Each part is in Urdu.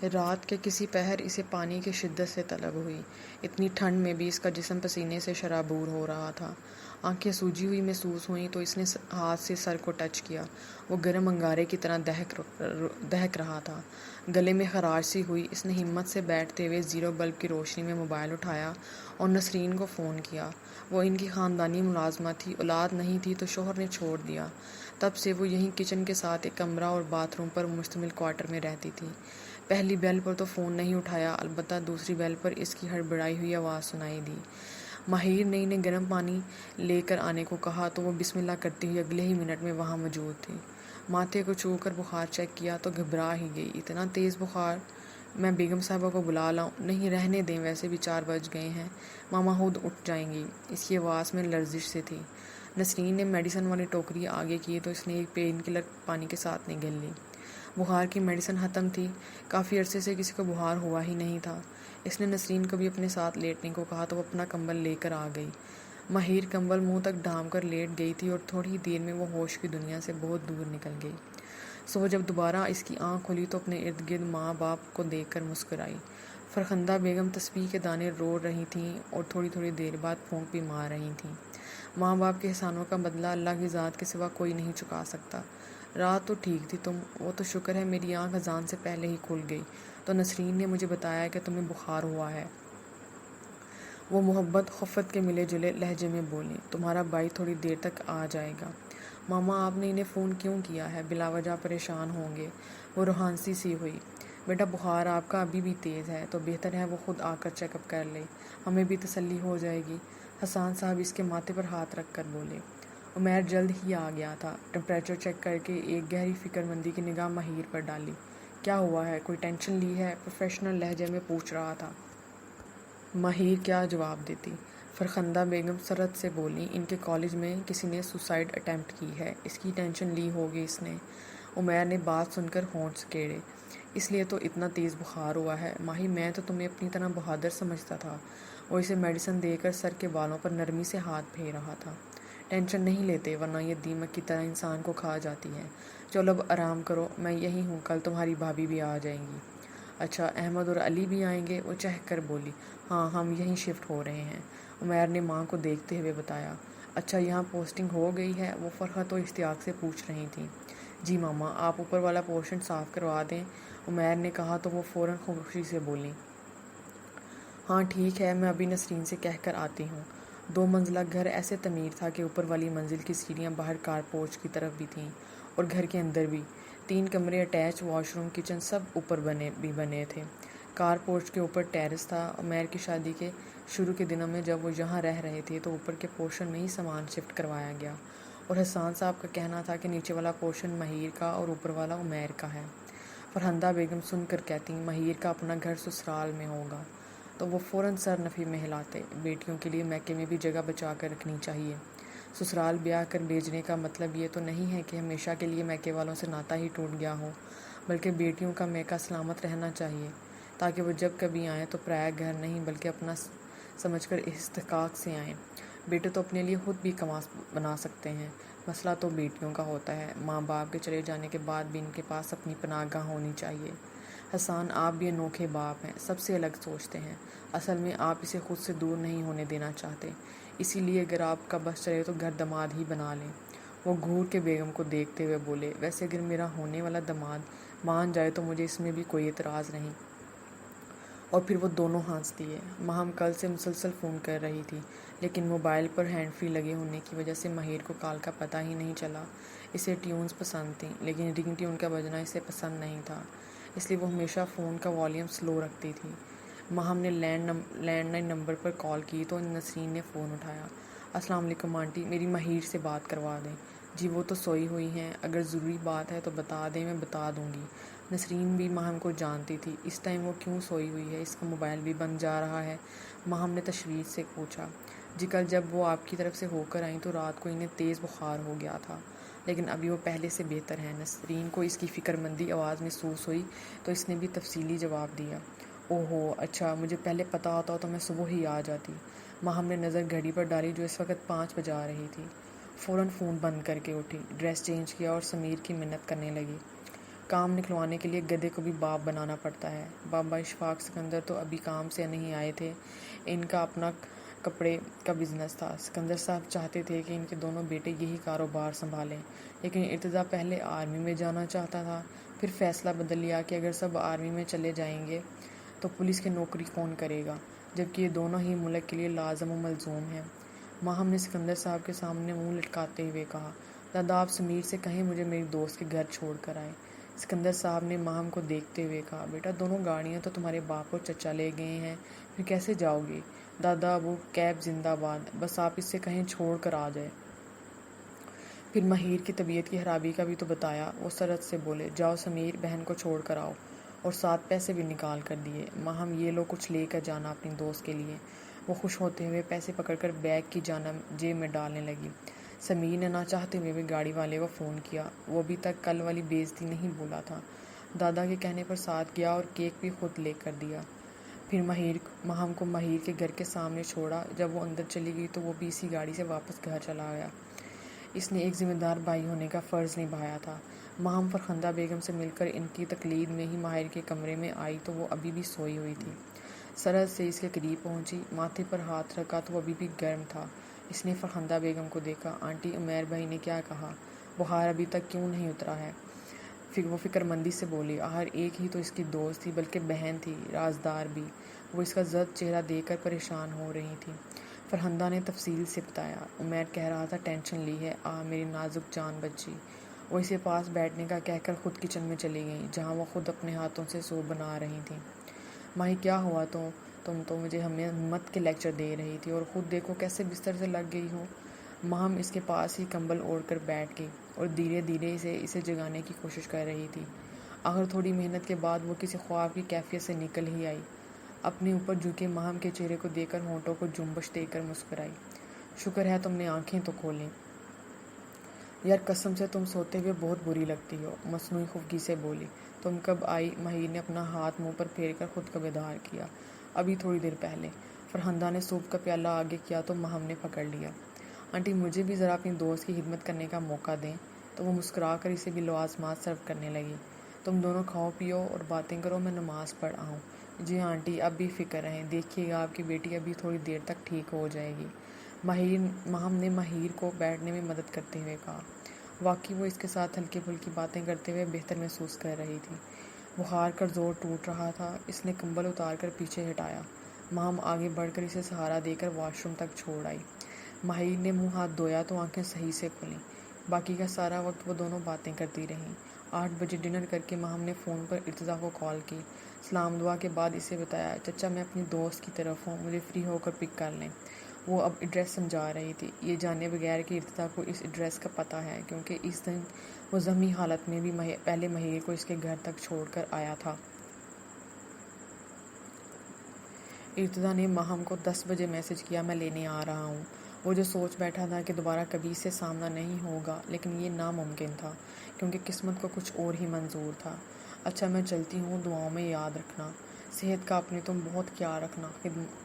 رات کے کسی پہر اسے پانی کی شدت سے طلب ہوئی۔ اتنی ٹھنڈ میں بھی اس کا جسم پسینے سے شرابور ہو رہا تھا۔ آنکھیں سوجی ہوئی محسوس ہوئیں تو اس نے ہاتھ سے سر کو ٹچ کیا۔ وہ گرم انگارے کی طرح دہک رہا تھا۔ گلے میں خراش سی ہوئی۔ اس نے ہمت سے بیٹھتے ہوئے زیرو بلب کی روشنی میں موبائل اٹھایا اور نسرین کو فون کیا۔ وہ ان کی خاندانی ملازمت تھی، اولاد نہیں تھی تو شوہر نے چھوڑ دیا۔ تب سے وہ یہیں کچن کے ساتھ ایک کمرہ اور باتھ روم پر مشتمل کوارٹر میں رہتی تھی۔ پہلی بیل پر تو فون نہیں اٹھایا، البتہ دوسری بیل پر اس کی ہڑبڑائی ہوئی آواز سنائی دی۔ ماہر نے انہیں گرم پانی لے کر آنے کو کہا تو وہ بسم اللہ کرتی ہوئی اگلے ہی منٹ میں وہاں موجود تھی۔ ماتھے کو چھو کر بخار چیک کیا تو گھبرا ہی گئی۔ اتنا تیز بخار؟ میں بیگم صاحبہ کو بلا لاؤں؟ نہیں، رہنے دیں، ویسے بھی 4 بج گئے ہیں، ماما خود اٹھ جائیں گی۔ اس کی آواز میں لرزش سے تھی۔ نسرین نے میڈیسن والی ٹوکری آگے کی تو اس نے ایک پین کلر پانی کے ساتھ نگل لی۔ بخار کی میڈیسن ختم تھی۔ کافی عرصے سے کسی کو بخار ہوا ہی نہیں تھا۔ اس نے نسرین کو بھی اپنے ساتھ لیٹنے کو کہا تو وہ اپنا کمبل لے کر آ گئی۔ ماہر کمبل منہ تک ڈھانپ کر لیٹ گئی تھی اور تھوڑی دیر میں وہ ہوش کی دنیا سے بہت دور نکل گئی۔ صبح جب دوبارہ اس کی آنکھ کھلی تو اپنے ارد گرد ماں باپ کو دیکھ کر مسکرائی۔ فرخندہ بیگم تسبیح کے دانے روڑ رہی تھیں اور تھوڑی تھوڑی دیر بعد پھونک بھی مار رہی تھیں۔ ماں باپ کے احسانوں کا بدلہ اللہ کی ذات کے سوا کوئی نہیں چکا سکتا۔ رات تو ٹھیک تھی تم، وہ تو شکر ہے میری آنکھ اذان سے پہلے ہی کھل گئی تو نسرین نے مجھے بتایا کہ تمہیں بخار ہوا ہے۔ وہ محبت خفت کے ملے جلے لہجے میں بولی۔ تمہارا بھائی تھوڑی دیر تک آ جائے گا۔ ماما آپ نے انہیں فون کیوں کیا ہے؟ بلا وجہ پریشان ہوں گے۔ وہ روحانسی سی ہوئی۔ بیٹا بخار آپ کا ابھی بھی تیز ہے تو بہتر ہے وہ خود آ کر چیک اپ کر لے، ہمیں بھی تسلی ہو جائے گی۔ حسان صاحب اس کے ماتھے پر ہاتھ رکھ کر بولے۔ عمیر جلد ہی آ گیا تھا۔ ٹمپریچر چیک کر کے ایک گہری فکر مندی کی نگاہ ماہر پر ڈالی۔ کیا ہوا ہے؟ کوئی ٹینشن لی ہے؟ پروفیشنل لہجے میں پوچھ رہا تھا۔ ماہر کیا جواب دیتی؟ فرخندہ بیگم سرعت سے بولی۔ ان کے کالج میں کسی نے سوسائیڈ اٹیمپٹ کی ہے، اس کی ٹینشن لی ہوگی اس نے۔ عمیر نے بات سن کر ہونٹ سکیڑے۔ اس لیے تو اتنا تیز بخار ہوا ہے۔ ماہی میں تو تمہیں اپنی طرح بہادر سمجھتا تھا۔ وہ اسے میڈیسن دے کر سر کے بالوں پر نرمی سے ہاتھ پھیر رہا تھا۔ ٹینشن نہیں لیتے ورنہ یہ دیمک کی طرح انسان کو کھا جاتی ہے۔ چلو اب آرام کرو، میں یہی ہوں، کل تمہاری بھابھی بھی آ جائیں گی۔ اچھا احمد اور علی بھی آئیں گے؟ وہ چہک کر بولی۔ ہاں، ہم یہیں شفٹ ہو رہے ہیں، عمیر نے ماں کو دیکھتے ہوئے بتایا۔ اچھا یہاں پوسٹنگ ہو گئی ہے؟ وہ فرحت و اشتیاق سے پوچھ رہی تھیں۔ جی ماما، آپ اوپر والا پورشن صاف کروا دیں، عمیر نے کہا تو وہ فوراً خوشی سے بولی۔ ہاں ٹھیک ہے، میں ابھی نسرین سے کہہ کر آتی ہوں۔ 2 منزلہ گھر ایسے تعمیر تھا کہ اوپر والی منزل کی سیڑھیاں باہر کار پورچ کی طرف بھی تھیں اور گھر کے اندر بھی۔ 3 کمرے، اٹیچ واش روم، کچن سب اوپر بنے تھے۔ کار پورچ کے اوپر ٹیرس تھا۔ عمیر کی شادی کے شروع کے دنوں میں جب وہ یہاں رہ رہے تھے تو اوپر کے پورشن میں ہی سامان شفٹ کروایا گیا اور حسان صاحب کا کہنا تھا کہ نیچے والا پورشن ماہر کا اور اوپر والا عمیر کا ہے۔ فرخندہ بیگم سن کر کہتی، ماہر کا اپنا گھر سسرال میں ہوگا؟ تو وہ فوراً سر نفی میں ہلاتے۔ بیٹیوں کے لیے میکے میں بھی جگہ بچا کر رکھنی چاہیے۔ سسرال بیاہ کر بھیجنے کا مطلب یہ تو نہیں ہے کہ ہمیشہ کے لیے میکے والوں سے ناتا ہی ٹوٹ گیا ہو، بلکہ بیٹیوں کا میکہ سلامت رہنا چاہیے تاکہ وہ جب کبھی آئیں تو پرایا گھر نہیں بلکہ اپنا سمجھ کر استحقاق سے آئیں۔ بیٹے تو اپنے لیے خود بھی بنا سکتے ہیں، مسئلہ تو بیٹیوں کا ہوتا ہے۔ ماں باپ کے چلے جانے کے بعد بھی ان کے پاس اپنی پناہ گاہ ہونی چاہیے۔ حسان آپ بھی انوکھے باپ ہیں، سب سے الگ سوچتے ہیں۔ اصل میں آپ اسے خود سے دور نہیں ہونے دینا چاہتے، اسی لیے اگر آپ کا بس چلے تو گھر داماد ہی بنا لیں۔ وہ گھور کے بیگم کو دیکھتے ہوئے بولے۔ ویسے اگر میرا ہونے والا داماد مان جائے تو مجھے اس میں بھی کوئی اعتراض نہیں۔ اور پھر وہ دونوں ہنس دیے۔ ماہم کل سے مسلسل فون کر رہی تھی لیکن موبائل پر ہینڈ فری لگے ہونے کی وجہ سے ماہر کو کال کا پتہ ہی نہیں چلا۔ اسے ٹیونز پسند تھیں لیکن رنگ ٹیون کا بجنا اسے پسند نہیں تھا، اس لیے وہ ہمیشہ فون کا والیوم سلو رکھتی تھی۔ ماہم نے لینڈ لائن نمبر پر کال کی تو نسرین نے فون اٹھایا۔ السلام علیکم آنٹی، میری ماہر سے بات کروا دیں۔ جی وہ تو سوئی ہوئی ہیں، اگر ضروری بات ہے تو بتا دیں، میں بتا دوں گی۔ نسرین بھی ماہم کو جانتی تھی، اس ٹائم وہ کیوں سوئی ہوئی ہے، اس کا موبائل بھی بند جا رہا ہے؟ ماہم نے تشویش سے پوچھا۔ جی کل جب وہ آپ کی طرف سے ہو کر آئیں تو رات کو انہیں تیز بخار ہو گیا تھا لیکن ابھی وہ پہلے سے بہتر ہیں۔ نسرین کو اس کی فکر مندی آواز محسوس ہوئی تو اس نے بھی تفصیلی جواب دیا۔ اوہو اچھا، مجھے پہلے پتہ ہوتا تو میں صبح ہی آ جاتی۔ ماہم نے نظر گھڑی پر ڈالی جو اس وقت 5 بجا رہی تھی۔ فوراً فون بند کر کے اٹھی، ڈریس چینج کیا اور سمیر کی منت کرنے لگی۔ کام نکلوانے کے لیے گدھے کو بھی باپ بنانا پڑتا ہے۔ بابا اشفاق سکندر تو ابھی کام سے نہیں آئے تھے، ان کا اپنا کپڑے کا بزنس تھا۔ سکندر صاحب چاہتے تھے کہ ان کے دونوں بیٹے یہی کاروبار سنبھالیں، لیکن ارتضیٰ پہلے آرمی میں جانا چاہتا تھا، پھر فیصلہ بدل لیا کہ اگر سب آرمی میں چلے جائیں گے تو پولیس کی نوکری کون کرے گا، جبکہ یہ دونوں ہی ملک کے لیے لازم و ملزوم ہیں۔ ماہم نے سکندر صاحب کے سامنے منہ لٹکاتے ہوئے کہا، دادا آپ سمیر سے کہیں مجھے میری دوست کے گھر چھوڑ کر آئے۔ سکندر صاحب نے ماہم کو دیکھتے ہوئے کہا، بیٹا دونوں گاڑیاں تو تمہارے باپ اور چچا لے گئے ہیں، پھر کیسے جاؤ گے؟ دادا ابو کیب زندہ باد، بس آپ اس سے کہیں چھوڑ کر آ جائے۔ پھر مہیر کی طبیعت کی خرابی کا بھی تو بتایا۔ وہ سرعت سے بولے، جاؤ سمیر، بہن کو چھوڑ کر آؤ، اور 7 پیسے بھی نکال کر دیے۔ ماہم یہ لو کچھ لے کر جانا اپنی دوست کے لیے۔ وہ خوش ہوتے ہوئے پیسے پکڑ کر بیگ کی جانب جیب میں ڈالنے لگی۔ سمیر نے نہ چاہتے ہوئے بھی گاڑی والے کو فون کیا۔ وہ ابھی تک کل والی بے عزتی نہیں بھولا تھا۔ دادا کے کہنے پر ساتھ گیا اور کیک بھی خود لے کر دیا۔ پھر ماہم کو مہیر کے گھر کے سامنے چھوڑا۔ جب وہ اندر چلی گئی تو وہ بھی اسی گاڑی سے واپس گھر چلا گیا۔ اس نے ایک ذمہ دار بھائی ہونے کا فرض نبھایا تھا۔ ماہم فرخندہ بیگم سے مل کر ان کی تقلید میں ہی ماہر کے کمرے میں آئی تو وہ ابھی بھی سوئی ہوئی تھی۔ سرحد سے اس کے قریب پہنچی، ماتھے پر ہاتھ رکھا تو وہ ابھی بھی گرم تھا۔ اس نے فرخندہ بیگم کو دیکھا۔ آنٹی، عمیر بھائی نے کیا کہا؟ بخار ابھی تک کیوں نہیں اترا ہے؟ وہ فکر مندی سے بولی، ہر ایک ہی تو اس کی دوست تھی، بلکہ بہن تھی، رازدار بھی۔ وہ اس کا زرد چہرہ دیکھ کر پریشان ہو رہی تھی۔ فرخندہ نے تفصیل سے بتایا۔ عمیر کہہ رہا تھا ٹینشن لی ہے، میری نازک جان بچی۔ وہ اسے پاس بیٹھنے کا کہہ کر خود کچن میں چلی گئیں، جہاں وہ خود اپنے ہاتھوں سے سوپ بنا رہی تھیں۔ ماہی کیا ہوا؟ تم تو مجھے ہمت کے لیکچر دے رہی تھی اور خود دیکھو کیسے بستر سے لگ گئی ہو۔ ماہم اس کے پاس ہی کمبل اوڑھ کر بیٹھ گئی اور دھیرے دھیرے اسے جگانے کی کوشش کر رہی تھی۔ آخر تھوڑی محنت کے بعد وہ کسی خواب کی کیفیت سے نکل ہی آئی۔ اپنے اوپر جھکے ماہم کے چہرے کو دیکھ کر ہونٹوں کو جنبش دے کر مسکرائی۔ شکر ہے تم نے آنکھیں تو کھولیں۔ یار قسم سے تم سوتے ہوئے بہت بری لگتی ہو، مصنوعی خفگی سے بولی۔ تم کب آئی؟ مہیر نے اپنا ہاتھ منہ پر پھیر کر خود کو بیدار کیا۔ ابھی تھوڑی دیر پہلے۔ فرخندہ نے سوپ کا پیالہ آگے کیا تو ماہم نے پکڑ لیا۔ آنٹی مجھے بھی ذرا اپنی دوست کی خدمت کرنے کا موقع دیں۔ تو وہ مسکرا کر اسے بھی لوازمات سرو کرنے لگی۔ تم دونوں کھاؤ پیو اور باتیں کرو، میں نماز پڑھ آؤں۔ جی ہاں آنٹی، اب بھی فکر رہیں، دیکھیے گا آپ کی بیٹی ابھی تھوڑی دیر تک ٹھیک ہو جائے گی۔ ماہم نے مہیر کو بیٹھنے میں مدد کرتے ہوئے کہا۔ واقعی وہ اس کے ساتھ ہلکی پھلکی باتیں کرتے ہوئے بہتر محسوس کر رہی تھی۔ بخار کا زور ٹوٹ رہا تھا۔ اس نے کمبل اتار کر پیچھے ہٹایا۔ ماہم آگے بڑھ کر اسے سہارا دے کر واش روم تک چھوڑ آئی۔ مہیر نے منہ ہاتھ دھویا تو آنکھیں صحیح سے کھلیں۔ باقی کا سارا وقت وہ دونوں باتیں کرتی رہیں۔ 8 بجے ڈنر کر کے ماہم نے فون پر ارتضیٰ کو کال کی۔ سلام دعا کے بعد اسے بتایا، چچا میں اپنی دوست کی طرف ہوں، مجھے فری ہو کر پک کر لیں۔ وہ اب ایڈریس سمجھا رہی تھی، یہ جانے بغیر کہ ارتضیٰ کو اس ایڈریس کا پتہ ہے، کیونکہ اس دن وہ زخمی حالت میں بھی پہلے مہیر کو اس کے گھر تک چھوڑ کر آیا تھا۔ ارتضیٰ نے ماہم کو 10 بجے میسج کیا، میں لینے آ رہا ہوں۔ وہ جو سوچ بیٹھا تھا کہ دوبارہ کبھی اس سے سامنا نہیں ہوگا، لیکن یہ ناممکن تھا، کیونکہ قسمت کو کچھ اور ہی منظور تھا۔ اچھا میں چلتی ہوں، دعاؤں میں یاد رکھنا۔ صحت کا اپنے تم بہت خیال رکھنا۔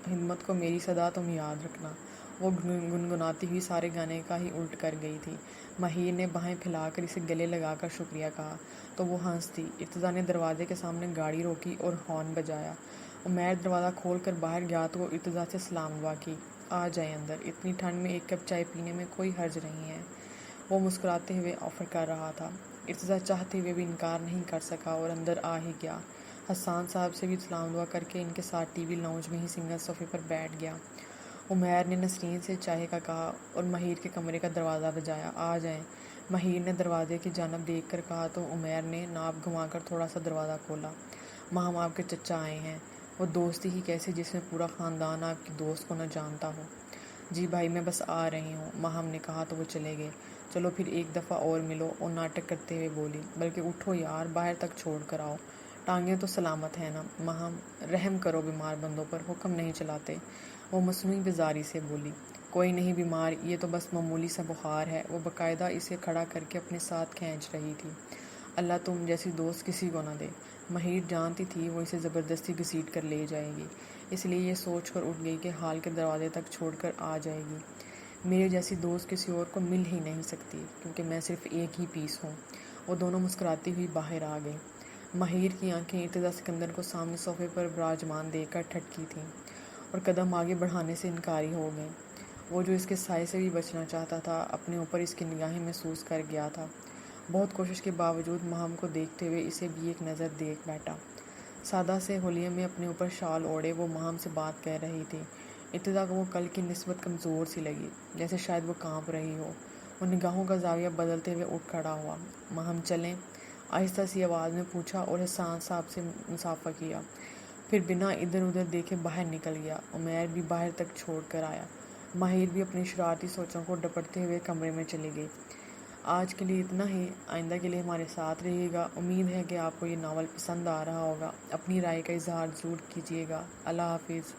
ہمت کو میری صدا تم یاد رکھنا۔ وہ گنگناتی ہوئی سارے گانے کا ہی الٹ کر گئی تھی۔ مہیر نے باہیں پھیلا کر اسے گلے لگا کر شکریہ کہا تو وہ ہنس دی۔ ارتضیٰ نے دروازے کے سامنے گاڑی روکی اور ہارن بجایا۔ عمیر دروازہ کھول کر باہر گیا تو وہ ارتضیٰ سے سلام دعا کی، آ جائیں اندر، اتنی ٹھنڈ میں 1 کپ چائے پینے میں کوئی حرج نہیں ہے۔ وہ مسکراتے ہوئے آفر کر رہا تھا۔ ارتضیٰ چاہتے ہوئے بھی انکار نہیں کر سکا اور اندر آ ہی گیا۔ حسان صاحب سے بھی سلام دعا کر کے ان کے ساتھ ٹی وی لاؤنج میں ہی سنگل صوفے پر بیٹھ گیا۔ عمیر نے نسرین سے چائے کا کہا اور مہیر کے کمرے کا دروازہ بجایا، آ جائیں۔ مہیر نے دروازے کی جانب دیکھ کر کہا تو عمیر نے ناپ گھما کر تھوڑا سا دروازہ کھولا۔ ماہم آپ کے چچا آئے ہیں۔ وہ دوستی ہی کیسی جس میں پورا خاندان آپ کی دوست کو نہ جانتا ہو۔ جی بھائی میں بس آ رہی ہوں، ماہم نے کہا تو وہ چلے گئے۔ چلو پھر ایک دفعہ اور ملو، اور ناٹک کرتے ہوئے بولی، بلکہ اٹھو یار، باہر تک چھوڑ کر آؤ، ٹانگیں تو سلامت ہیں نا۔ ماہم رحم کرو بیمار بندوں پر، حکم نہیں چلاتے۔ وہ مصنوعی بیزاری سے بولی، کوئی نہیں بیمار، یہ تو بس معمولی سا بخار ہے۔ وہ باقاعدہ اسے کھڑا کر کے اپنے ساتھ کھینچ رہی تھی۔ اللہ تم جیسی دوست کسی کو نہ دے۔ مہیر جانتی تھی وہ اسے زبردستی گھسیٹ کر لے جائے گی، اس لیے یہ سوچ کر اٹھ گئی کہ حال کے دروازے تک چھوڑ کر آ جائے گی۔ میرے جیسی دوست کسی اور کو مل ہی نہیں سکتی، کیونکہ میں صرف ایک ہی پیس ہوں۔ وہ دونوں مسکراتی ہوئی باہر آ گئیں۔ ماہر کی آنکھیں ارتضیٰ سکندر کو سامنے صوفے پر براجمان دیکھ کر ٹھٹکی تھیں اور قدم آگے بڑھانے سے انکاری ہو گئیں۔ وہ جو اس کے سائے سے بھی بچنا چاہتا تھا، اپنے اوپر اس کی نگاہیں محسوس کر گیا تھا۔ بہت کوشش کے باوجود ماہم کو دیکھتے ہوئے اسے بھی ایک نظر دیکھ بیٹھا۔ سادہ سے حلیے میں اپنے اوپر شال اوڑھے وہ ماہم سے بات کر رہی تھی۔ ارتضیٰ کو وہ کل کی نسبت کمزور سی لگی، جیسے شاید وہ کانپ رہی ہو۔ وہ نگاہوں کا زاویہ بدلتے ہوئے اٹھ کھڑا ہوا۔ ماہم چلیں؟ آہستہ سی آواز میں پوچھا اور احسان صاحب سے مصافحہ کیا، پھر بنا ادھر ادھر دیکھے باہر نکل گیا۔ عمیر بھی باہر تک چھوڑ کر آیا۔ ماہر بھی اپنی شرارتی سوچوں کو ڈپٹتے ہوئے کمرے میں چلی گئی۔ آج کے لیے اتنا ہی، آئندہ کے لیے ہمارے ساتھ رہیے گا۔ امید ہے کہ آپ کو یہ ناول پسند آ رہا ہوگا۔ اپنی رائے کا اظہار ضرور کیجیے گا۔ اللہ حافظ۔